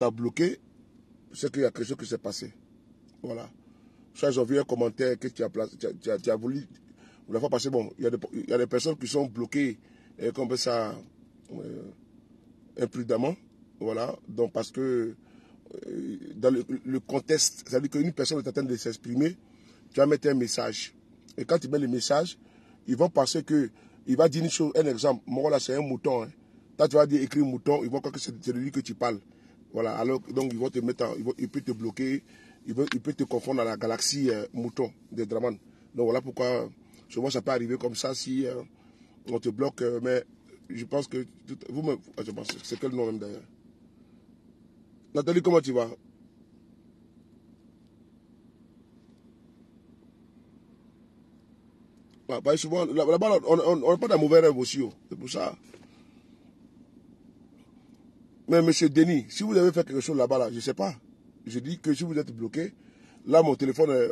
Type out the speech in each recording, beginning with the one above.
a bloqué, c'est qu'il y a quelque chose qui s'est passé. Voilà. Ça, j'ai vu un commentaire que tu as voulu. La fois passée, bon, il y a des personnes qui sont bloquées, comme ça, imprudemment. Voilà. Donc, parce que dans le contexte, c'est-à-dire qu'une personne est en train de s'exprimer, tu vas mettre un message. Et quand tu mets le message, ils vont penser que, il va dire une chose, un exemple. Moi, là, c'est un mouton. Hein. Toi, tu vas dire écrire mouton, ils vont croire que c'est de lui que tu parles. Voilà. Alors, donc, ils vont te mettre, ils peuvent te bloquer, ils peuvent te confondre à la galaxie mouton de Draman. Donc, voilà pourquoi, souvent, ça peut arriver comme ça si on te bloque. Mais je pense que, vous-même, je pense, c'est quel nom même d'ailleurs? Nathalie, comment tu vas? Bah, souvent, là-bas, on n'a pas de mauvais rêve aussi. C'est pour ça. Mais monsieur Denis, si vous avez fait quelque chose là-bas, là, je ne sais pas. Je dis que si vous êtes bloqué, là, mon téléphone,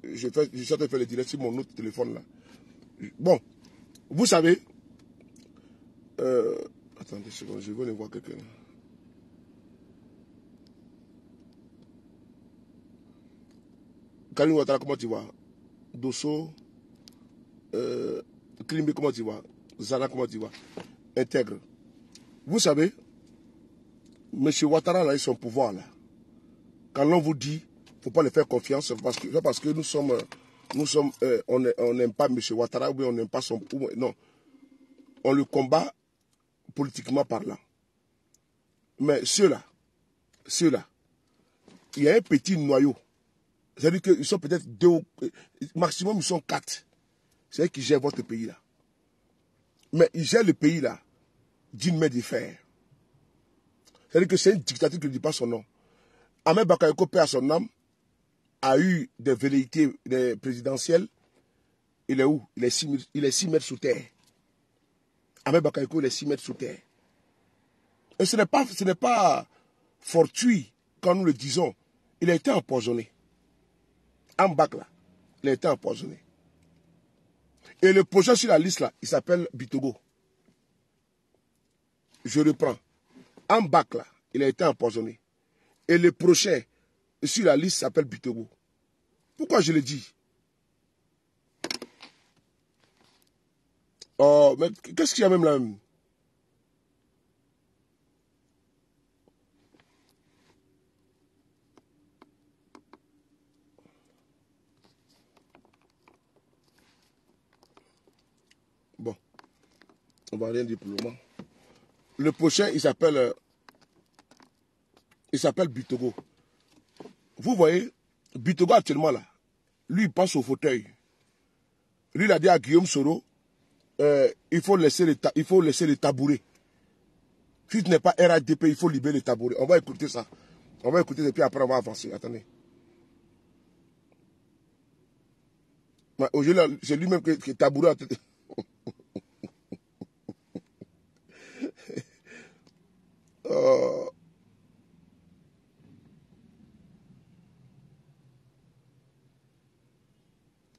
je suis en train de faire le direct sur mon autre téléphone là. Bon, vous savez, attendez une seconde, je vais aller voir quelqu'un. Karim Ouattara, comment tu vas? Dosso, Klimbe, comment tu vas? Zana, comment tu vas? Intègre. Vous savez, monsieur Ouattara, là, il a son pouvoir là. Quand l'on vous dit, il ne faut pas le faire confiance, parce que on n'aime pas M. Ouattara, ou bien on n'aime pas son... Non, on le combat politiquement parlant. Mais ceux-là, il y a un petit noyau. C'est-à-dire qu'ils sont peut-être deux, maximum ils sont quatre. C'est eux qui gèrent votre pays là. Mais ils gèrent le pays là d'une main de fer. C'est-à-dire que c'est une dictature qui ne dit pas son nom. Ahmed Bakayoko, paix à son âme, a eu des velléités présidentielles. Il est où? Il est 6 mètres sous terre. Ahmed Bakayoko, il est 6 mètres sous terre. Et ce n'est pas fortuit quand nous le disons. Il a été empoisonné. En bac là, il a été empoisonné. Et le prochain sur la liste là, il s'appelle Bitogo. Je reprends. En bac là, il a été empoisonné. Et le prochain sur la liste s'appelle Bitogo. Pourquoi je le dis? Oh, mais qu'est-ce qu'il y a même là? Bon, on va rien dire pour le moment. Le prochain, il s'appelle Bitogo. Vous voyez, Bitogo actuellement là, lui il passe au fauteuil. Lui il a dit à Guillaume Soro, il faut laisser les tabourets. Si tu n'es pas RADP, il faut libérer les tabourets. On va écouter ça. On va écouter et puis après on va avancer. Attendez. Aujourd'hui, c'est lui-même qui est tabouret.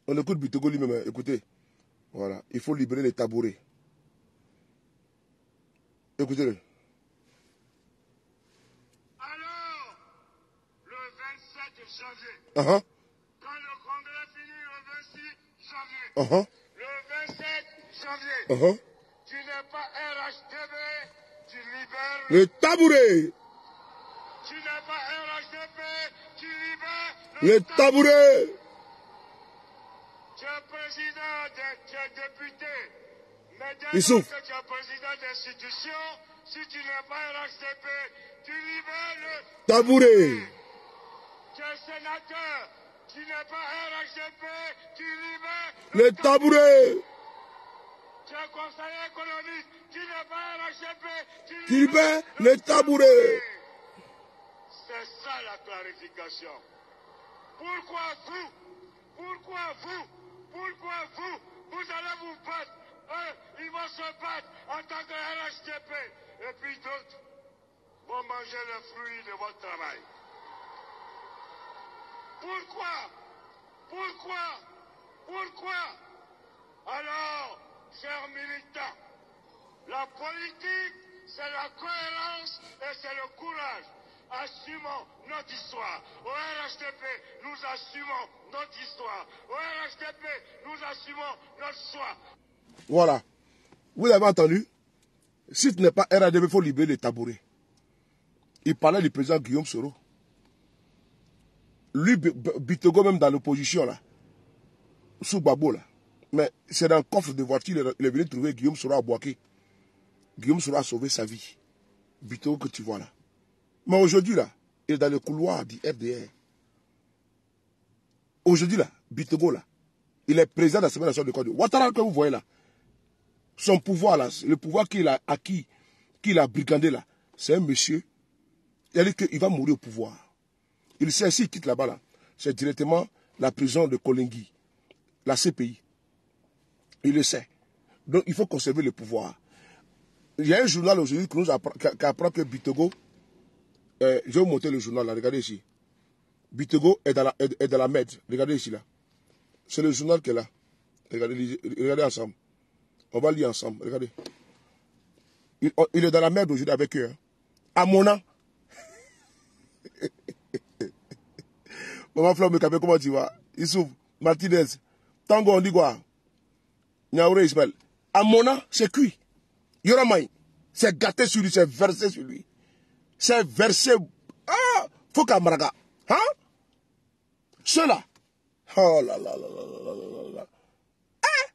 On écoute Bitogo lui-même. Écoutez. Voilà. Il faut libérer les tabourets. Écoutez-le. Alors, le 27 janvier, Quand le congrès finit le 26 janvier, le 27 janvier, tu n'es pas RHDP, tu libères le tabouret. Tu n'es pas RHDP, tu libères le tabouret. Tu es président, tu es député. Mais dès Il que souffle. tu es président d'institution, si tu n'es pas RHDP, tu libères le tabouret. Tu es sénateur, tu n'es pas RHDP, tu libères le tabouret. Tu es conseiller économique, tu n'es pas RHDP, Tu libères le tabouret. C'est ça la clarification. Pourquoi vous vous allez vous battre. Ils vont se battre en tant que RHDP. Et puis d'autres vont manger les fruits de votre travail. Pourquoi Alors, chers militants, la politique c'est la cohérence et c'est le courage. Assumons notre histoire. Au RHDP, nous assumons notre histoire. Au RHDP, nous assumons notre choix. Voilà. Vous avez entendu? Si ce n'est pas RHDP, il faut libérer les tabourets. Il parlait du président Guillaume Soro. Lui, Bitogo, même dans l'opposition, là, sous Babo, là. Mais c'est dans le coffre de voiture, il est venu trouver Guillaume Soro à Boaké. Guillaume Soro a sauvé sa vie. Bitogo que tu vois là. Mais aujourd'hui, là, il est dans le couloir du RDR. Aujourd'hui, là, Bitogo, là, il est président de l'Assemblée nationale de Côte d'Ivoire. Ouattara, que vous voyez là, son pouvoir, là, le pouvoir qu'il a acquis, qu'il a brigandé, là, c'est un monsieur, il a dit qu'il va mourir au pouvoir. Il sait, s'il quitte là-bas, là, c'est directement la prison de Kolingui, la CPI. Il le sait. Donc, il faut conserver le pouvoir. Il y a un journal aujourd'hui qui apprend que Bitogo, je vais vous montrer le journal là, regardez ici. Bitogo est dans la Med, regardez ici là. C'est le journal qui est là. Regardez ensemble. On va lire ensemble, regardez. Il est dans la Med aujourd'hui avec eux. Hein. À Mona. Maman Flamme, comment tu vas? Issouf, Martinez, Tango, on dit quoi? Niaouré Ismaël. À Mona, c'est cuit. Yoramai, c'est gâté sur lui, c'est versé sur lui. C'est versé. Ah, faut qu'à Maraga. Hein? Ceux-là. Oh là là là là là là là. Hein?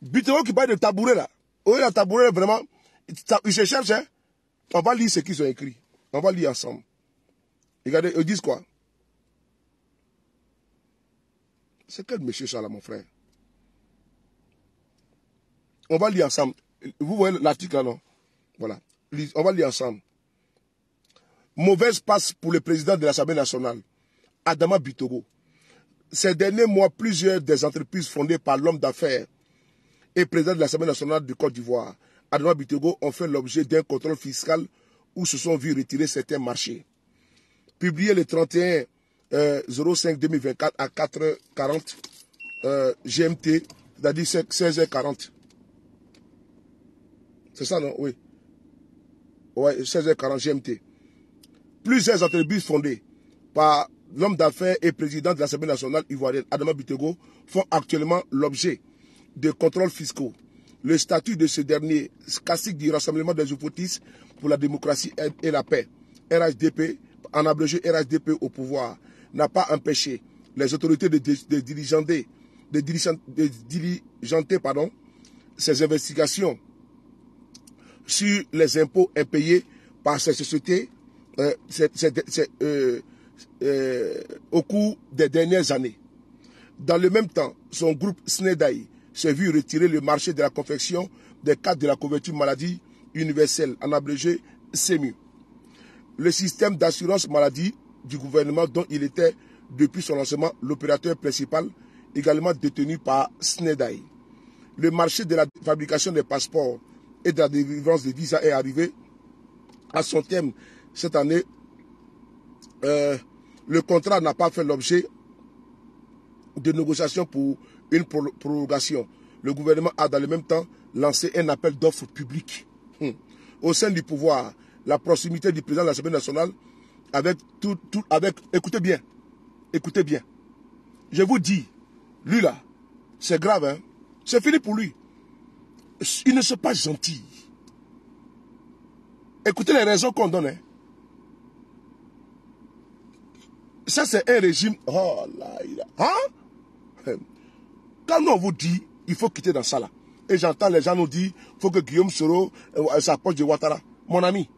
Bitogo qui parle de tabouret là. Oui, la tabouret vraiment. Il se cherche, hein? On va lire ce qu'ils ont écrit. On va lire ensemble. Regardez, ils disent quoi? C'est quel monsieur ça là, mon frère? On va lire ensemble. Vous voyez l'article là, non? Voilà. On va lire ensemble. Mauvaise passe pour le président de l'Assemblée nationale, Adama Bitogo. Ces derniers mois, plusieurs des entreprises fondées par l'homme d'affaires et président de l'Assemblée nationale de Côte d'Ivoire, Adama Bitogo, ont fait l'objet d'un contrôle fiscal où se sont vus retirer certains marchés. Publié le 31 05 2024 à 4h40 GMT, c'est-à-dire 16h40. C'est ça, non? Oui. Ouais, 16h40 GMT. Plusieurs entreprises fondées par l'homme d'affaires et président de l'Assemblée nationale ivoirienne, Adama Bitogo, font actuellement l'objet de contrôles fiscaux. Le statut de ce dernier, classique du Rassemblement des opportunistes pour la démocratie et la paix, RHDP, en abrégé RHDP au pouvoir, n'a pas empêché les autorités de diligenter ces investigations sur les impôts impayés par ces sociétés au cours des dernières années. Dans le même temps, son groupe Snedaï s'est vu retirer le marché de la confection des cartes de la couverture maladie universelle, en abrégé SEMU. Le système d'assurance maladie du gouvernement dont il était depuis son lancement l'opérateur principal, également détenu par Snedaï. Le marché de la fabrication des passeports et de la délivrance des visas est arrivé à son terme cette année. Le contrat n'a pas fait l'objet de négociations pour une prolongation. Le gouvernement a dans le même temps lancé un appel d'offres public. Au sein du pouvoir, la proximité du président de l'Assemblée nationale avec écoutez bien, je vous dis, lui là, c'est grave, hein, c'est fini pour lui. Il ne se passe gentil. Écoutez les raisons qu'on donne. Hein. Ça, c'est un régime. Oh là, hein? Quand on vous dit, il faut quitter dans ça là. Et j'entends les gens nous dire, il faut que Guillaume Soro s'approche de Ouattara. Mon ami,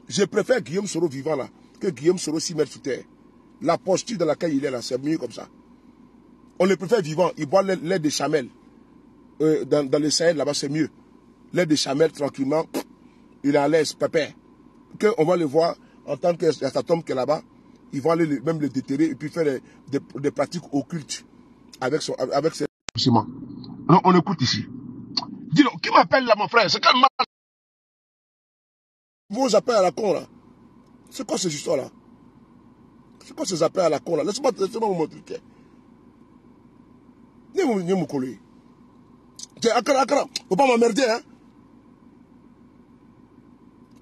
je préfère Guillaume Soro vivant là, que Guillaume Soro s'y mette sous terre. La posture dans laquelle il est là, c'est mieux comme ça. On le préfère vivant. Il boit lait de chamel. Dans le Sahel, là-bas, c'est mieux. Lait de chamel, tranquillement, il est à l'aise, pépère. On va le voir en tant que cet homme qui est là-bas, ils vont aller même le déterrer et puis faire des pratiques occultes avec ses ciments. Non, on écoute ici. Dis-le, qui m'appelle là, mon frère? C'est quel mal? Vos appels à la con là. C'est quoi ces histoires là? C'est quoi ces appels à la con là? Laissez-moi vous montrer. Ni me coller. Akara, faut pas m'emmerder, hein?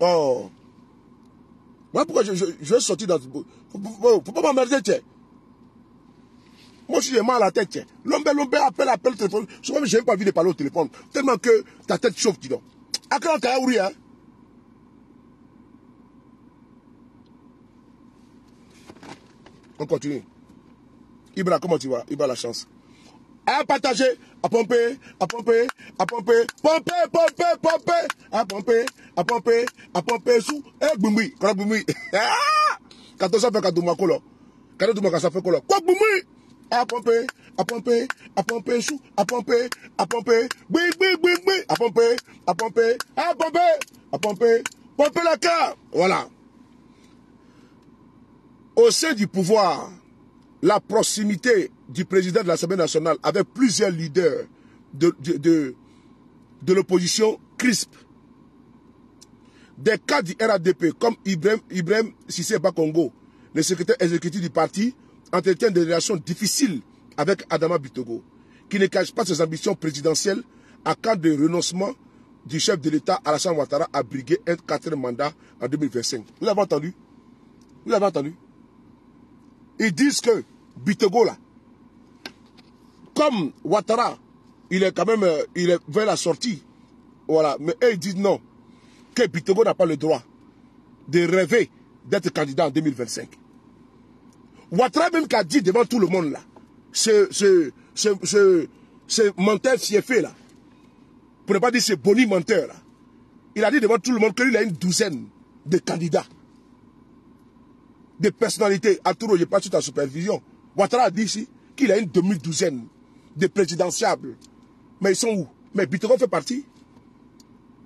Oh. Voilà pourquoi je vais sortir dans... Faut pas m'emmerder, tiens. Moi, si j'ai mal à la tête, tiens. L'homme appelle le téléphone. Souvent, je n'ai pas envie de parler au téléphone. Tellement que ta tête chauffe, dis donc. À quand tu as ouvert, hein? On continue. Ibra, comment tu vas? Ibra, la chance. À partager, à pomper, à pomper, à pomper, pomper, pomper, pomper, à pomper, à pomper, à pomper, sous, eh, boumbi, quand boumbi. Quand on s'en fait, quand on m'a collé, quand on m'a fait collé, quoi, boumbi, à pomper, sous, à pomper, oui, à pomper, pomper la carte. Voilà. Au sein du pouvoir, la proximité du président de l'Assemblée nationale avec plusieurs leaders de l'opposition crispe. Des cas du RADP comme Ibrahim Cissé Bakongo, le secrétaire exécutif du parti, entretient des relations difficiles avec Adama Bitogo, qui ne cache pas ses ambitions présidentielles à cas de renoncement du chef de l'État Alassane Ouattara à briguer un 4e mandat en 2025. Vous l'avez entendu? Vous l'avez entendu? Ils disent que Bitogo là, comme Ouattara, il est quand même, il est vers la sortie, voilà, mais eux ils disent non, que Bitogo n'a pas le droit de rêver d'être candidat en 2025. Ouattara même qui a dit devant tout le monde là, ce menteur fiefé là, pour ne pas dire ce boni menteur là, il a dit devant tout le monde qu'il a une douzaine de candidats, de personnalités. Arturo, je passe sur ta supervision. Ouattara a dit ici qu'il a une demi-douzaine de présidentiables. Mais ils sont où? Mais Bitogo fait partie.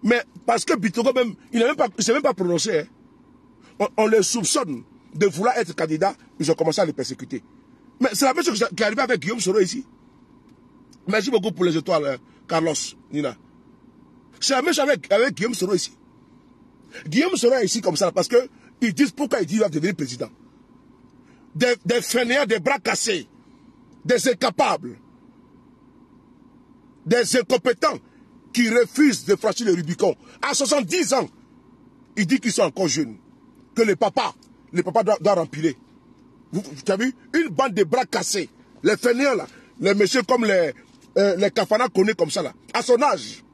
Mais parce que Bitogo même, il ne s'est même pas prononcé. Hein. On les soupçonne de vouloir être candidat, ils ont commencé à les persécuter. Mais c'est la même chose qui est arrivée avec Guillaume Soro ici. Merci beaucoup pour les étoiles, Carlos, Nina. C'est la même chose avec Guillaume Soro ici. Guillaume Soro est ici comme ça parce que ils disent pourquoi ils disent qu'il va devenir président. Des fainéants, des bras cassés, des incapables, des incompétents qui refusent de franchir le Rubicon. À 70 ans, il dit qu'ils sont encore jeunes. Que le papa doit rempiler. Vous avez vu? Une bande de bras cassés. Les fainéants là, les messieurs comme les Kafana connus comme ça là. À son âge.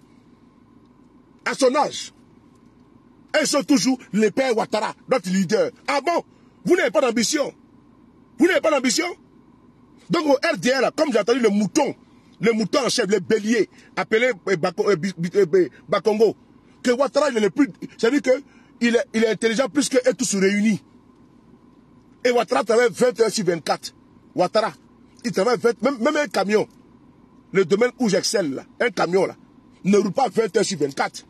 Ils sont toujours les pères Ouattara, notre leader. Ah bon? Vous n'avez pas d'ambition? Vous n'avez pas d'ambition? Donc au RDR, là, comme j'ai entendu le mouton en chef, le bélier, appelé Bakongo, que Ouattara, il est le plus... C'est-à-dire qu'il est intelligent plus qu'eux tous réunis. Et Ouattara travaille 20 heures sur 24. Ouattara, il travaille 20... Même un camion, le domaine où j'excelle, là, un camion, là, ne roule pas 20 heures sur 24.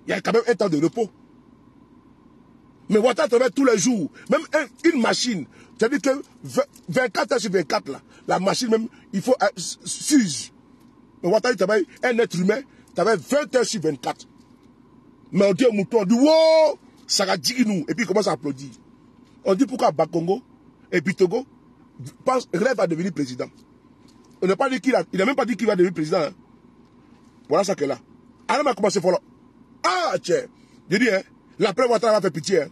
Il y a quand même un temps de repos. Mais Ouattara travaille tous les jours. Même une machine. C'est-à-dire que 24 heures sur 24, là, la machine même, il faut s'use. Mais Ouattara, il travaille, un être humain, travaille 20 heures sur 24. Mais on dit au mouton, on dit, wow, ça va dire nous. Et puis il commence à applaudir. On dit pourquoi Bakongo et Bitogo rêvent à devenir président. On n'a pas dit il n'a même pas dit qu'il va devenir président. Hein. Voilà ça que là. Alors on a commencé à faire. Ah, tiens. Je dis, hein, l'après Ouattara va faire pitié. Hein.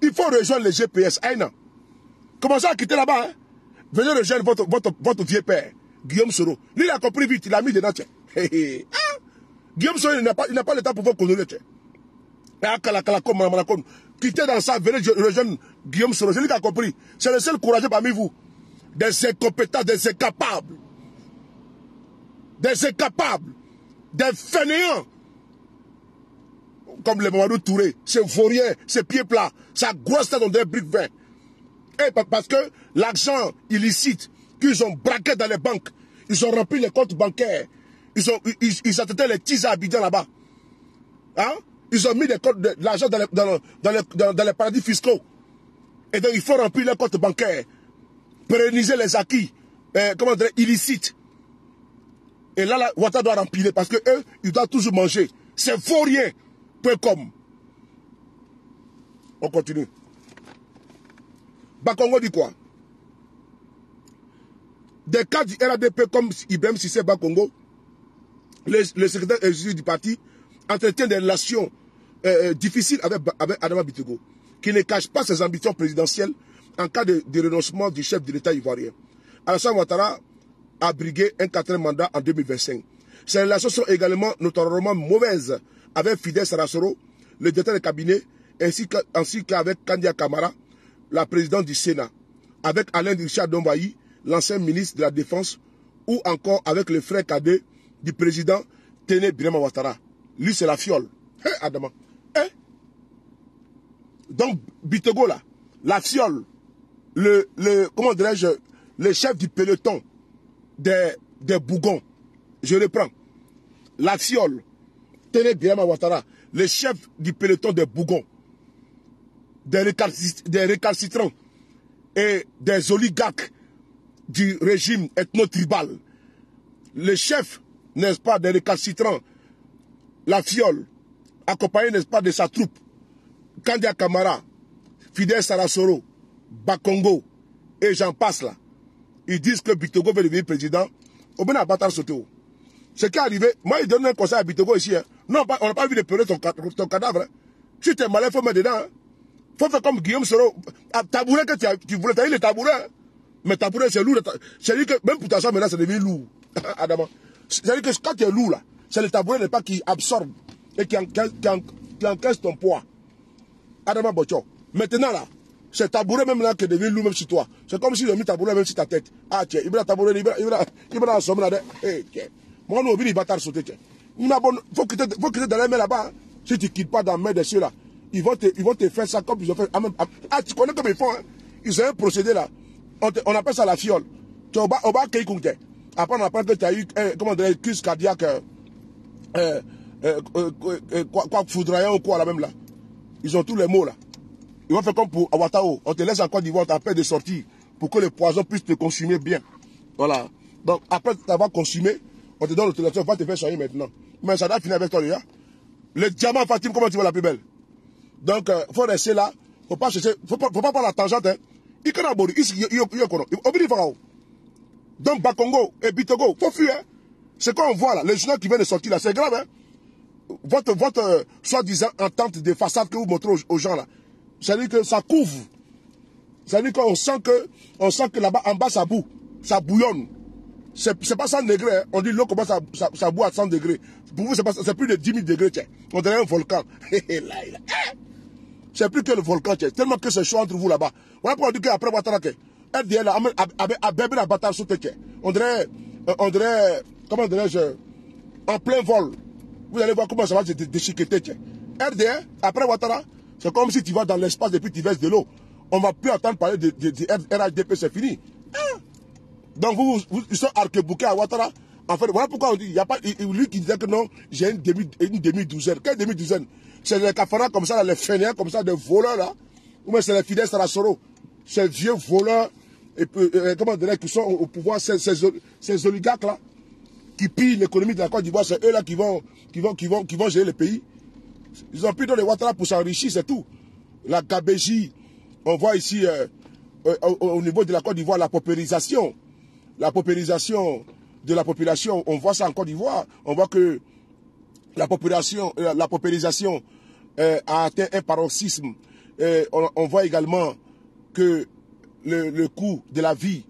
Il faut rejoindre les GPS. Aïna. Commencez à quitter là-bas. Hein. Venez rejoindre votre vieux père, Guillaume Soro. Lui, il a compris vite. Il a mis dedans. Ah. Guillaume Soro, il n'a pas le temps pour vous connaître. Quittez dans ça. Venez rejoindre Guillaume Soro. C'est lui qui a compris. C'est le seul courageux parmi vous. Des incompétents, des incapables. Des incapables. Des fainéants. Comme le Mamadou Touré, c'est vaurien, c'est pied plat, sa grosse tête dans des briques vertes. Et parce que l'argent illicite qu'ils ont braqué dans les banques, ils ont rempli les comptes bancaires, ils attendaient les petits à Abidjan là-bas. Hein? Ils ont mis de l'argent dans les paradis fiscaux. Et donc il faut remplir les comptes bancaires, pérenniser les acquis, comment dire, illicites. Et là, Ouattara doit remplir parce que eux, ils doivent toujours manger. C'est vaurien. .com. On continue. Bakongo dit quoi? Des cas du RADP comme Ibrahim Cissé Bakongo, le secrétaire exécutif du parti, entretient des relations difficile avec Adama Bitego, qui ne cache pas ses ambitions présidentielles en cas de renoncement du chef de l'État ivoirien. Alassane Ouattara a brigué un 4e mandat en 2025. Ses relations sont également notoirement mauvaises avec Fidel Sarasoro, le directeur de cabinet, ainsi qu'avec Kandia Kamara, la présidente du Sénat, avec Alain Richard Dombayi, l'ancien ministre de la Défense, ou encore avec le frère cadet du président Téné Birama Ouattara. Lui, c'est la fiole. Hé, Adama. Hé? Donc, Bitego, là, la fiole, comment dirais-je, le chef du peloton des Bougons, je reprends. La fiole, Téné Birama Ouattara, le chef du peloton des Bougons, des récalcitrants et des oligarques du régime ethno-tribal. Le chef, n'est-ce pas, des récalcitrants, la fiole, accompagné, n'est-ce pas, de sa troupe, Kandia Kamara, Fidel Sarasoro, Bakongo, et j'en passe là. Ils disent que Bitego veut devenir président. On va battre sauter. Ce qui est arrivé, moi, il donne un conseil à Bitego ici. Hein. Non, on n'a pas vu de pleurer ton cadavre. Hein. Si tu es malin, il faut mettre dedans. Il faut faire comme Guillaume Soro. Tabouret que tu voulais, tu as eu le tabouret. Hein. Mais tabouret, c'est lourd. C'est-à-dire que même pour t'asseoir maintenant, ça devient lourd. Adama. C'est-à-dire que quand tu es lourd, là, c'est le tabouret pas qui absorbe et qui encaisse ton poids. Adama Bocho. Maintenant, là, c'est tabouret même là qui devient lourd même sur toi. C'est comme si il a mis tabouret même sur ta tête. Ah, tiens, il va tabouret, il va assommer là. Eh, tiens. Moi, on a oublié de battre sauter. Il faut quitter dans la main là-bas. Si tu ne quittes pas dans la main de ceux-là, ils vont te faire ça comme ils ont fait. Ah, tu connais comme ils font, hein? Ils ont un procédé là. On appelle ça la fiole. Tu vas accueillir comme tu es. Après, on apprend que tu as eu, comment dire, crise cardiaque, quoi, foudroyant ou quoi là même là. Ils ont tous les mots là. Ils vont faire comme pour Ouattao. On te laisse en Côte d'Ivoire, tu as peur de sortir pour que le poison puisse te consumer bien. Voilà. Donc, après t'avoir consumé, on te donne l'autorisation, on va te faire soigner maintenant. Mais ça doit finir avec toi, déjà. Le diamant Fatim, comment tu vois la plus belle? Donc, il faut rester là. Faut pas chercher, faut pas prendre la tangente, hein. Donc, Bakongo et Bitego, faut fuir, hein. C'est quoi on voit là, les journaux qui viennent de sortir là, c'est grave, hein. Votre soi-disant entente de façade que vous montrez aux gens là, c'est-à-dire que ça couvre. C'est-à-dire qu'on sent que là-bas, en bas, ça boue, ça bouillonne. C'est pas 100 degrés, hein. On dit l'eau commence ça boue à 100 degrés. Pour vous, c'est plus de 10 000 degrés, tiens. On dirait un volcan. C'est plus que le volcan, tiens. Tellement que c'est chaud entre vous là-bas. Voilà pourquoi on dit qu'après Ouattara, RDL a bébé la bataille sauté, tiens. On dirait, comment dirais-je, en plein vol. Vous allez voir comment ça va se déchiqueter, tiens. RDL, après Ouattara, c'est comme si tu vas dans l'espace et puis tu verses de l'eau. On ne va plus entendre parler de RHDP, c'est fini. Hein? Donc ils sont arc-bouqués à Ouattara. En fait, voilà pourquoi on dit, il n'y a pas, lui qui disait que non, j'ai une demi-douzaine. Quelle demi-douzaine? C'est les cafards comme ça, les fainéants comme ça, des voleurs là. Ou bien c'est les Fidel Sarasoro. Ces vieux voleurs, et comment dire, qui sont au pouvoir, ces oligarques là, qui pillent l'économie de la Côte d'Ivoire, c'est eux là qui vont gérer le pays. Ils ont pris dans les Ouattara pour s'enrichir, c'est tout. La gabégie, on voit ici, au niveau de la Côte d'Ivoire, la paupérisation. La paupérisation de la population, on voit ça en Côte d'Ivoire. On voit que la paupérisation a atteint un paroxysme. On voit également que le coût de la vie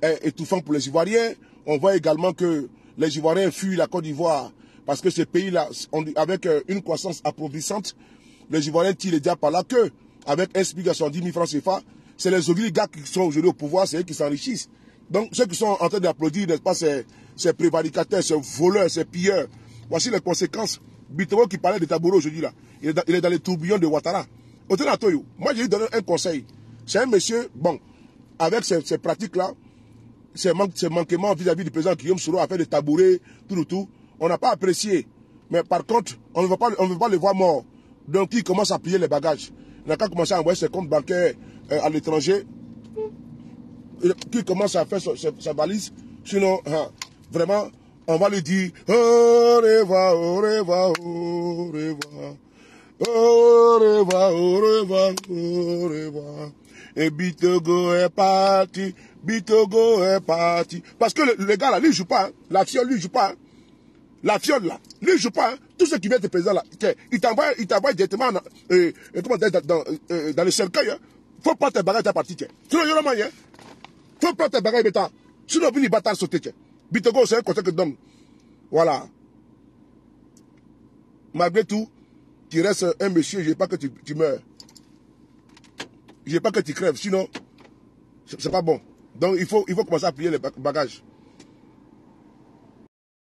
est étouffant pour les Ivoiriens. On voit également que les Ivoiriens fuient la Côte d'Ivoire parce que ce pays-là, avec une croissance appauvrissante, les Ivoiriens tirent les diables par là que, avec un SMIC à 70 000 francs CFA, c'est les oligarques qui sont aujourd'hui au pouvoir, c'est eux qui s'enrichissent. Donc, ceux qui sont en train d'applaudir, n'est-ce pas, ces prévaricateurs, ces voleurs, ces pilleurs, voici les conséquences. Bitego qui parlait de Tabouré aujourd'hui, là, il est dans les tourbillons de Ouattara. Moi, j'ai lui donné un conseil. C'est un monsieur, bon, avec ces pratiques-là, ces manquements vis-à-vis du président Guillaume Soro, à faire des tabourets, tout, on n'a pas apprécié. Mais par contre, on ne veut pas le voir mort. Donc, il commence à plier les bagages. Il n'a qu'à commencer à envoyer ses comptes bancaires à l'étranger, qui commence à faire sa valise. Sinon, vraiment, on va lui dire au revoir, au revoir, au revoir. Au revoir, au revoir, au revoir. Et Bitego est parti, Bitego est parti. Parce que le gars là, lui, il joue pas. Hein. L'action, lui, il joue pas. Hein. La fiole là, lui, il joue pas. Hein. Tout ce qui vient de président là, il t'envoie directement dans le cercueil. Hein. Faut prendre tes bagages à partir. Sinon, il y a le moyen. Faut prendre tes bagages, bêta. Sinon, il va sauter. Bitogo, c'est un conseil que donne. Voilà. Malgré tout, tu restes un monsieur, je veux pas que tu meurs. Je veux pas que tu crèves, sinon, c'est pas bon. Donc, il faut commencer à plier les bagages.